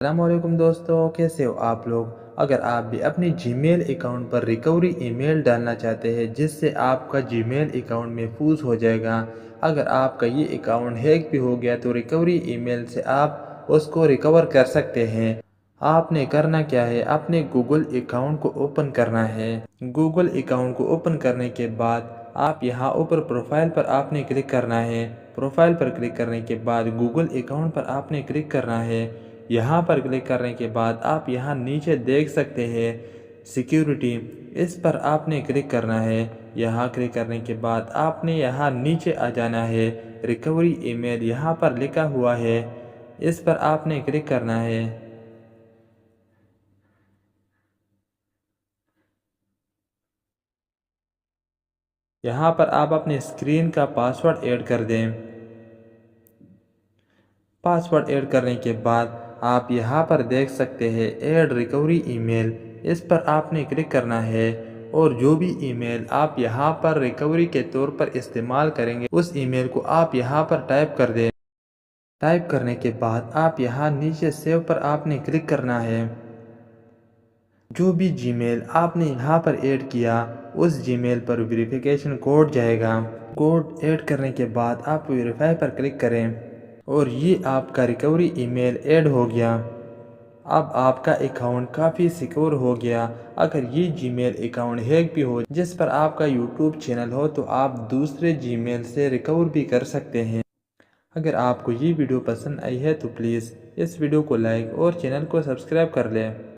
अस्सलामुअलैकुम दोस्तों, कैसे हो आप लोग। अगर आप भी अपने जीमेल अकाउंट पर रिकवरी ईमेल डालना चाहते हैं जिससे आपका जीमेल अकाउंट महफूज हो जाएगा। अगर आपका ये अकाउंट हैक भी हो गया तो रिकवरी ईमेल से आप उसको रिकवर कर सकते हैं। आपने करना क्या है, आपने गूगल अकाउंट को ओपन करना है। गूगल अकाउंट को ओपन करने के बाद आप यहाँ ऊपर प्रोफाइल पर आपने क्लिक करना है। प्रोफाइल पर क्लिक करने के बाद गूगल अकाउंट पर आपने क्लिक करना है। यहाँ पर क्लिक करने के बाद आप यहाँ नीचे देख सकते हैं सिक्योरिटी, इस पर आपने क्लिक करना है। यहाँ क्लिक करने के बाद आपने यहाँ नीचे आ जाना है। रिकवरी ईमेल यहाँ पर लिखा हुआ है, इस पर आपने क्लिक करना है। यहाँ पर आप अपने स्क्रीन का पासवर्ड ऐड कर दें। पासवर्ड ऐड करने के बाद आप यहाँ पर देख सकते हैं ऐड रिकवरी ईमेल, इस पर आपने क्लिक करना है। और जो भी ईमेल आप यहाँ पर रिकवरी के तौर पर इस्तेमाल करेंगे उस ईमेल को आप यहाँ पर टाइप कर दें। टाइप करने के बाद आप यहाँ नीचे सेव पर आपने क्लिक करना है। जो भी जीमेल आपने यहाँ पर ऐड किया उस जीमेल पर वेरिफिकेशन कोड जाएगा। कोड ऐड करने के बाद आप वेरीफाई पर क्लिक करें और ये आपका रिकवरी ईमेल ऐड हो गया। अब आपका अकाउंट काफ़ी सिक्योर हो गया। अगर ये जीमेल अकाउंट हैक भी हो जिस पर आपका यूट्यूब चैनल हो तो आप दूसरे जीमेल से रिकवर भी कर सकते हैं। अगर आपको ये वीडियो पसंद आई है तो प्लीज़ इस वीडियो को लाइक और चैनल को सब्सक्राइब कर लें।